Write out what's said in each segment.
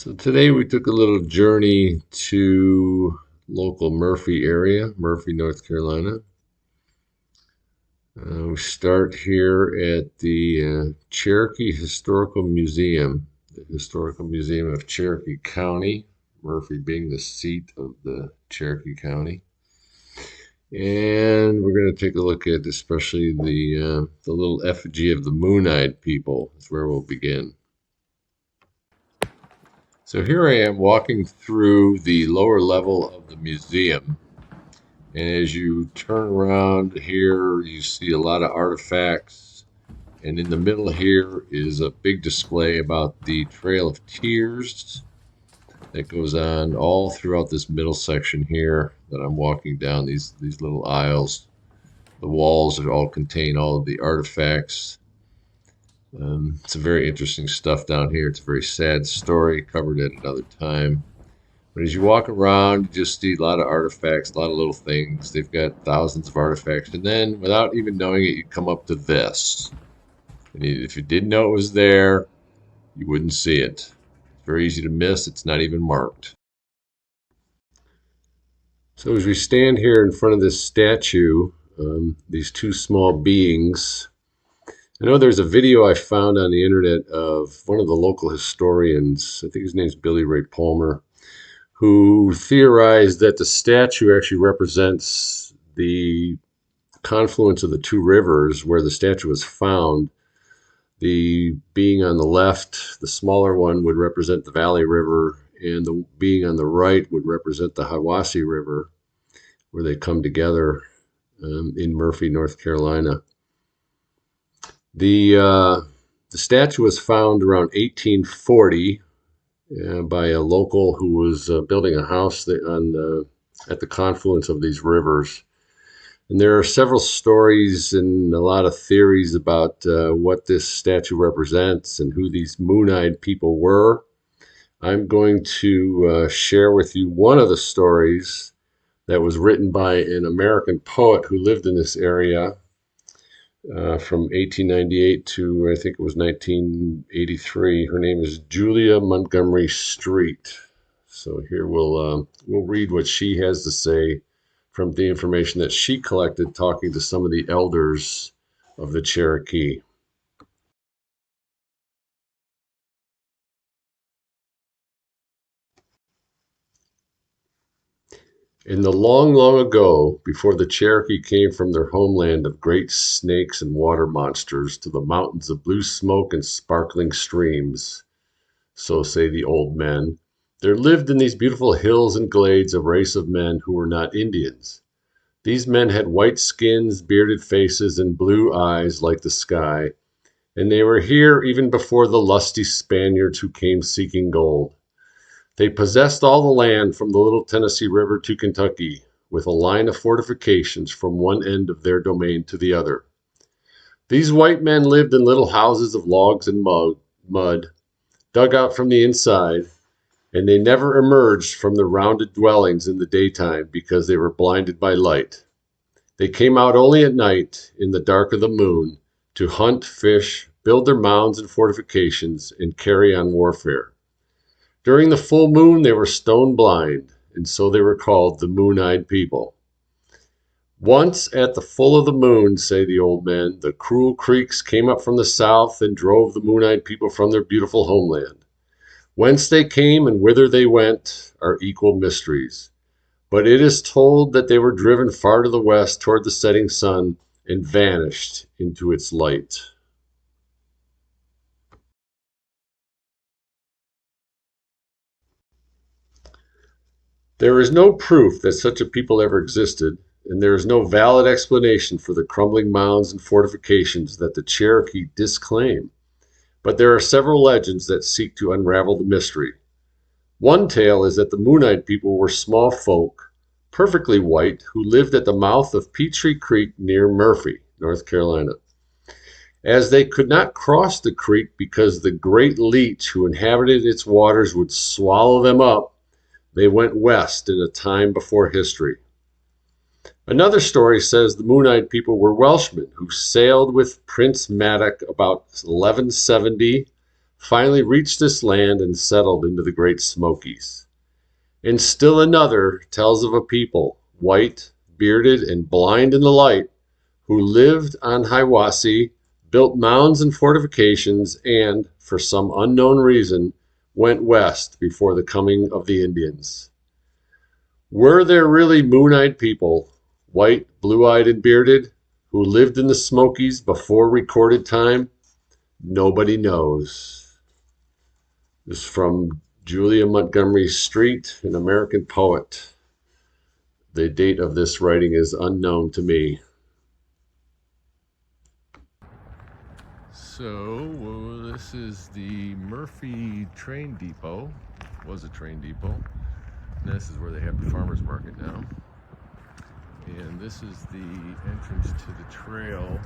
So today we took a little journey to local Murphy area, Murphy, North Carolina. We start here at the Cherokee Historical Museum, the Historical Museum of Cherokee County, Murphy being the seat of the Cherokee County. And we're going to take a look at especially the little effigy of the MoonEyed People. That's where we'll begin. So here I am walking through the lower level of the museum. And as you turn around here, you see a lot of artifacts. And in the middle here is a big display about the Trail of Tears that goes on all throughout this middle section here that I'm walking down, these little aisles. The walls that all contain all of the artifacts. It's a very interesting stuff down here. It's a very sad story, covered at another time. But as you walk around, you just see a lot of artifacts, a lot of little things. They've got thousands of artifacts. And then, without even knowing it, you come up to this. And if you didn't know it was there, you wouldn't see it. It's very easy to miss. It's not even marked. So as we stand here in front of this statue, these two small beings, I know there's a video I found on the internet of one of the local historians, I think his name's Billy Ray Palmer, who theorized that the statue actually represents the confluence of the two rivers where the statue was found. The being on the left, the smaller one, would represent the Valley River, and the being on the right would represent the Hiwassee River, where they come together in Murphy, North Carolina. The statue was found around 1840 by a local who was building a house at the confluence of these rivers. And there are several stories and a lot of theories about what this statue represents and who these moon-eyed people were. I'm going to share with you one of the stories that was written by an American poet who lived in this area from 1898 to I think it was 1983. Her name is Julia Montgomery Street. So here we'll read what she has to say from the information that she collected talking to some of the elders of the Cherokee. In the long, long ago, before the Cherokee came from their homeland of great snakes and water monsters to the mountains of blue smoke and sparkling streams, so say the old men, there lived in these beautiful hills and glades a race of men who were not Indians. These men had white skins, bearded faces, and blue eyes like the sky, and they were here even before the lusty Spaniards who came seeking gold. They possessed all the land from the Little Tennessee River to Kentucky, with a line of fortifications from one end of their domain to the other. These white men lived in little houses of logs and mud, dug out from the inside, and they never emerged from the rounded dwellings in the daytime because they were blinded by light. They came out only at night, in the dark of the moon, to hunt, fish, build their mounds and fortifications, and carry on warfare. During the full moon they were stone blind, and so they were called the Moon-Eyed People. Once at the full of the moon, say the old men, the cruel Creeks came up from the south and drove the Moon-Eyed People from their beautiful homeland. Whence they came and whither they went are equal mysteries. But it is told that they were driven far to the west toward the setting sun and vanished into its light. There is no proof that such a people ever existed, and there is no valid explanation for the crumbling mounds and fortifications that the Cherokee disclaim. But there are several legends that seek to unravel the mystery. One tale is that the Moon-Eyed People were small folk, perfectly white, who lived at the mouth of Peachtree Creek near Murphy, North Carolina. As they could not cross the creek because the Great Leech who inhabited its waters would swallow them up, they went west in a time before history. Another story says the Moon-Eyed People were Welshmen who sailed with Prince Madoc about 1170, finally reached this land and settled into the Great Smokies. And still another tells of a people, white, bearded, and blind in the light, who lived on Hiwassee, built mounds and fortifications, and, for some unknown reason, went west before the coming of the Indians. Were there really moon-eyed people, white, blue-eyed, and bearded, who lived in the Smokies before recorded time? Nobody knows. This is from Julia Montgomery Street, an American poet. The date of this writing is unknown to me. So, this is the Murphy train depot. Was a train depot. And this is where they have the farmers market now. And this is the entrance to the trail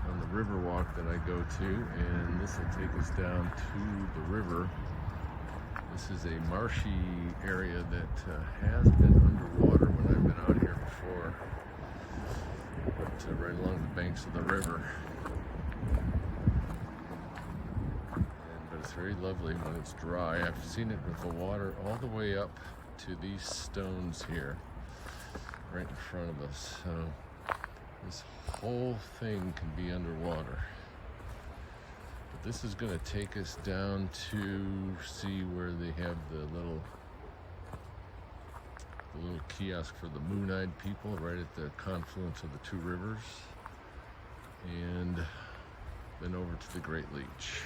on the Riverwalk that I go to. And this will take us down to the river. This is a marshy area that has been underwater when I've been out here before. But right along the banks of the river. But it's very lovely when it's dry. I've seen it with the water all the way up to these stones here, right in front of us. So this whole thing can be underwater. But this is going to take us down to see where they have the little kiosk for the MoonEyed People right at the confluence of the two rivers, and then over to the Great Leech.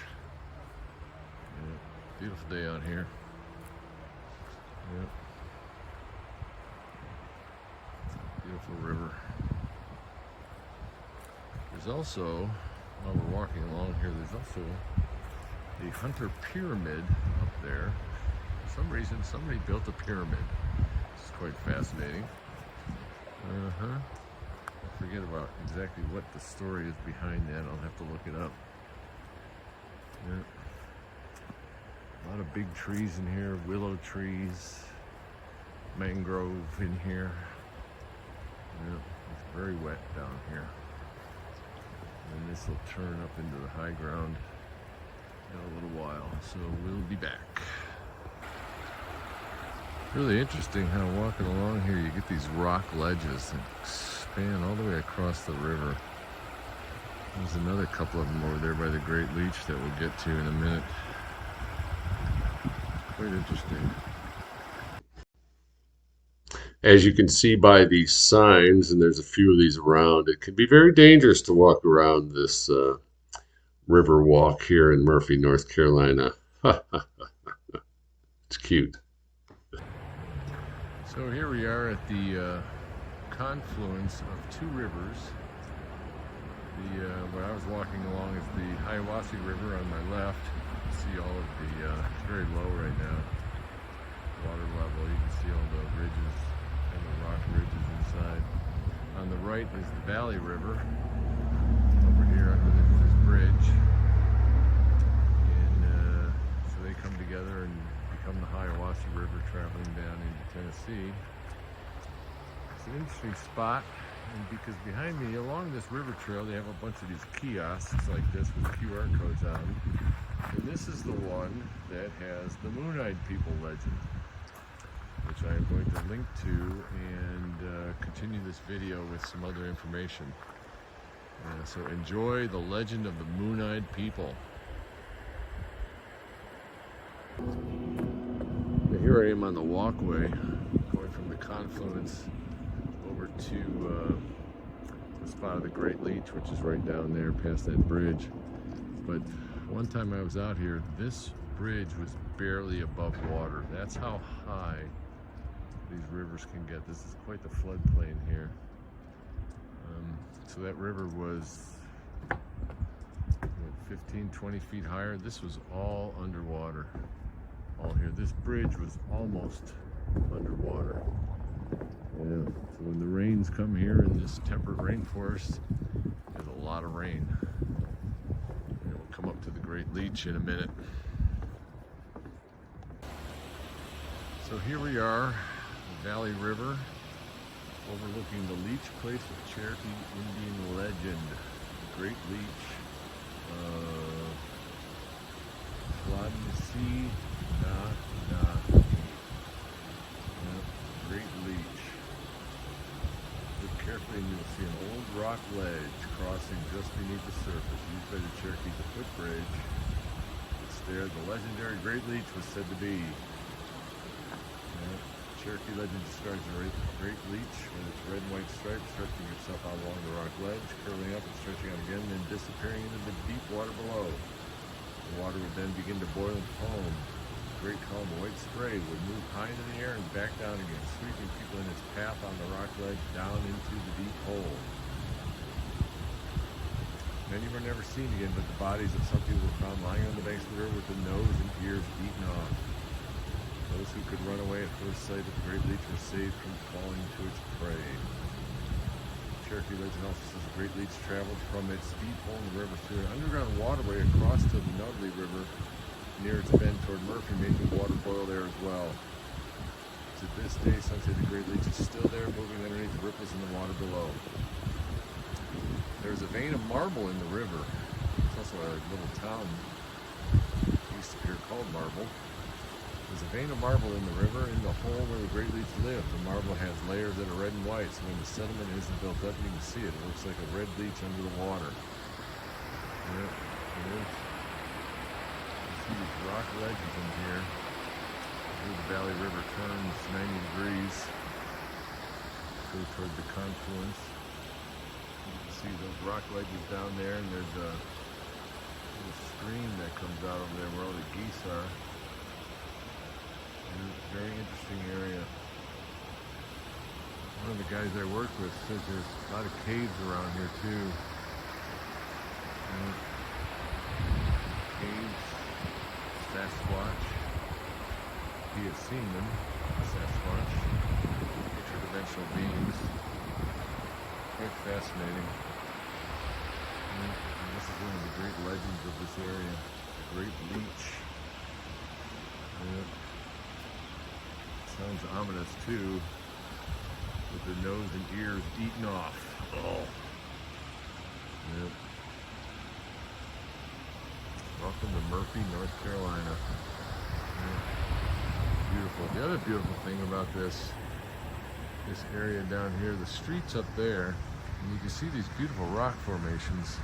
Yeah, beautiful day out here. Yeah. Beautiful river. There's also, while we're walking along here, there's also the Hunter Pyramid up there. For some reason, somebody built a pyramid. It's quite fascinating. I forget about exactly what the story is behind that. I'll have to look it up. Yeah. A lot of big trees in here, willow trees, mangrove in here. Yeah, it's very wet down here. And this will turn up into the high ground in a little while, so we'll be back. Really interesting how walking along here you get these rock ledges that span all the way across the river. There's another couple of them over there by the Great Leech that we'll get to in a minute. Quite interesting. As you can see by these signs, and there's a few of these around, it can be very dangerous to walk around this river walk here in Murphy, North Carolina. It's cute. So here we are at the confluence of two rivers. Where I was walking along is the Hiwassee River on my left. You see all of the, it's very low right now, water level. You can see all the ridges and the rock ridges inside. On the right is the Valley River, over here under this bridge. And so they come together and become the Hiwassee River, traveling down into Tennessee. It's an interesting spot, and because behind me, along this river trail, they have a bunch of these kiosks like this with QR codes on them. And this is the one that has the MoonEyed People legend, which I am going to link to and continue this video with some other information. So enjoy the legend of the MoonEyed People. Here I am on the walkway, going from the confluence over to the spot of the Great Leech, which is right down there past that bridge. But one time I was out here, this bridge was barely above water. That's how high these rivers can get. This is quite the floodplain here. So that river was 15, 20 feet higher. This was all underwater. All here. This bridge was almost underwater. Yeah. So when the rains come here in this temperate rainforest, there's a lot of rain. And we'll come up to the Great Leech in a minute. So here we are, the Valley River, overlooking the Leech Place of Cherokee Indian legend, the Great Leech. Blood in the sea, nah, nah. Yep. Great Leech. Look carefully and you'll see an old rock ledge crossing just beneath the surface, used by the Cherokee as a footbridge. It's there the legendary Great Leech was said to be. Yep. Cherokee legend describes the Great Leech with its red and white stripes stretching itself out along the rock ledge, curling up and stretching out again, then disappearing into the deep water below. The water would then begin to boil and foam. A great column of white spray would move high into the air and back down again, sweeping people in its path on the rock ledge down into the deep hole. Many were never seen again, but the bodies of some people were found lying on the banks of the river with the nose and ears eaten off. Those who could run away at first sight of the Great Leech were saved from falling to its prey. Cherokee legend also says the Great Leech traveled from its deep hole in the river through an underground waterway across to the Nutley River near its bend toward Murphy, making water boil there as well. To this day, some say the Great Leech is still there, moving underneath the ripples in the water below. There's a vein of marble in the river. It's also a little town east of here called Marble. There's a vein of marble in the river in the hole where the Great Leech lived. The marble has layers that are red and white, so when the sediment isn't built up, you can see it. It looks like a red leech under the water. Yep, it is. You see these rock ledges in here. Where the Valley River turns 90 degrees. Go toward the confluence. You can see those rock ledges down there, and there's a little stream that comes out over there where all the geese are. Very interesting area. One of the guys I work with says there's a lot of caves around here too. Caves, Sasquatch. He has seen them, Sasquatch. Interdimensional beings. Quite fascinating. And this is one of the great legends of this area. The Great Leech. Sounds ominous too, with the nose and ears eaten off. Oh. Yep. Welcome to Murphy, North Carolina. Yep. Beautiful. The other beautiful thing about this area down here, the streets up there, and you can see these beautiful rock formations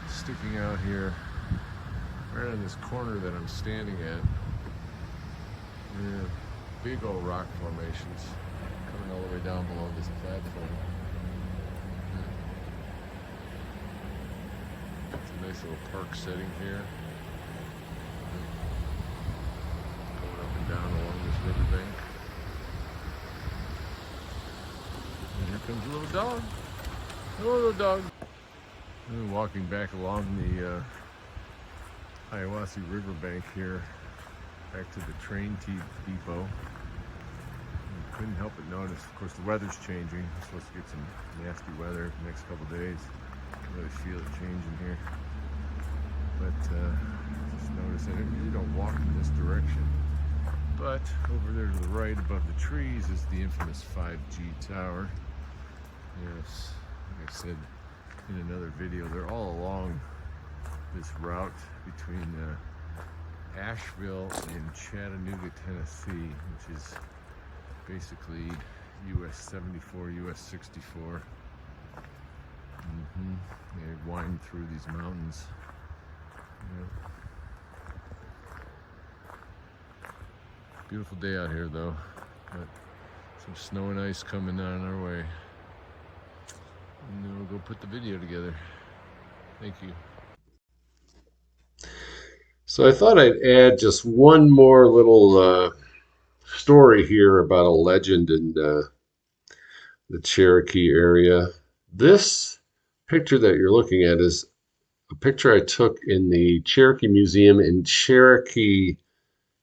sticking out here, right on this corner that I'm standing at. Yeah. Big old rock formations coming all the way down below this platform. It's a nice little park setting here. Going up and down along this riverbank. And here comes a little dog. Hello, little dog. And walking back along the Hiawassee Riverbank here, back to the train depot. Couldn't help but notice, of course, the weather's changing. We're supposed to get some nasty weather the next couple days. I can really feel it changing here. But just notice that I usually don't walk in this direction. But over there to the right, above the trees, is the infamous 5G tower. Yes, like I said in another video, they're all along this route between Asheville and Chattanooga, Tennessee, which is basically US 74, US 64. They wind through these mountains. Yep. Beautiful day out here though, but some snow and ice coming on our way. And then we'll go put the video together. Thank you. So I thought I'd add just one more little story here about a legend in the Cherokee area. This picture that you're looking at is a picture I took in the Cherokee Museum in Cherokee,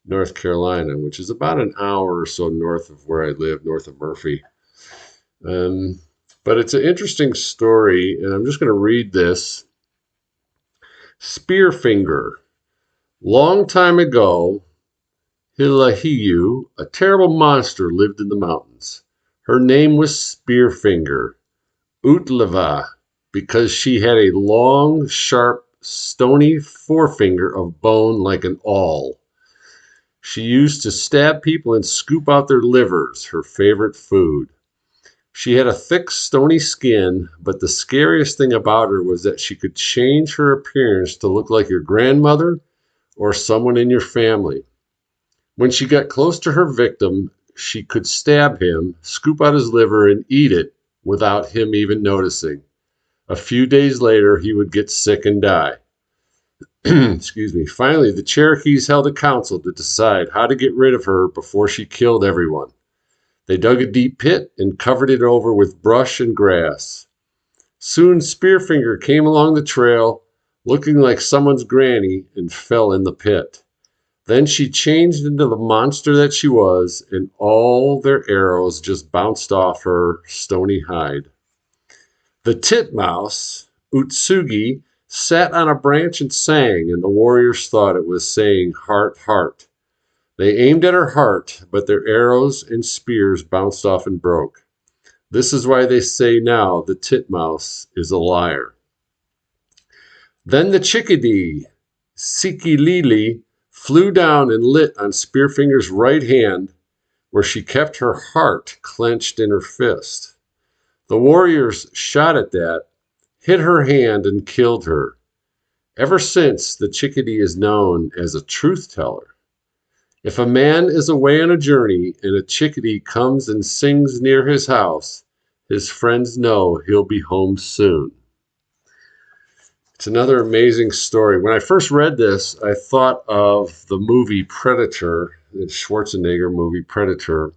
North Carolina, which is about an hour or so north of where I live, north of Murphy. But it's an interesting story, and I'm just going to read this. Spearfinger. Long time ago, Hilahiu, a terrible monster, lived in the mountains. Her name was Spearfinger, Utlava, because she had a long, sharp stony forefinger of bone like an awl. She used to stab people and scoop out their livers, her favorite food. She had a thick, stony skin, but the scariest thing about her was that she could change her appearance to look like your grandmother or someone in your family. When she got close to her victim, she could stab him, scoop out his liver, and eat it without him even noticing. A few days later, he would get sick and die. Excuse me. Finally, the Cherokees held a council to decide how to get rid of her before she killed everyone. They dug a deep pit and covered it over with brush and grass. Soon Spearfinger came along the trail, looking like someone's granny, and fell in the pit. Then she changed into the monster that she was, and all their arrows just bounced off her stony hide. The titmouse, Utsugi, sat on a branch and sang, and the warriors thought it was saying, "Heart, heart." They aimed at her heart, but their arrows and spears bounced off and broke. This is why they say now the titmouse is a liar. Then the chickadee, Sikilili, flew down and lit on Spearfinger's right hand, where she kept her heart clenched in her fist. The warriors shot at that, hit her hand, and killed her. Ever since, the chickadee is known as a truth teller. If a man is away on a journey and a chickadee comes and sings near his house, his friends know he'll be home soon. It's another amazing story. When I first read this, I thought of the movie Predator, the Schwarzenegger movie Predator.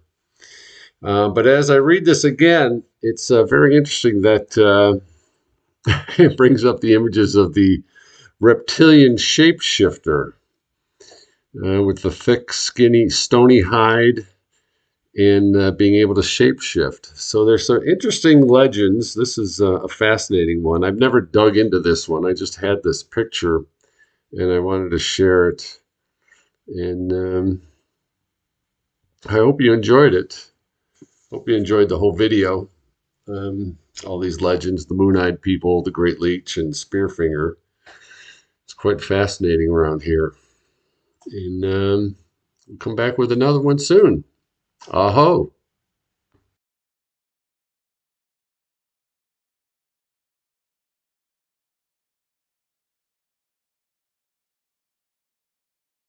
But as I read this again, it's very interesting that it brings up the images of the reptilian shapeshifter with the thick, skinny, stony hide and being able to shapeshift. So there's some interesting legends. This is a fascinating one. I've never dug into this one. I just had this picture and I wanted to share it. And I hope you enjoyed it. Hope you enjoyed the whole video. All these legends, the MoonEyed People, the Great Leech, and Spearfinger. It's quite fascinating around here. And we'll come back with another one soon. Aho.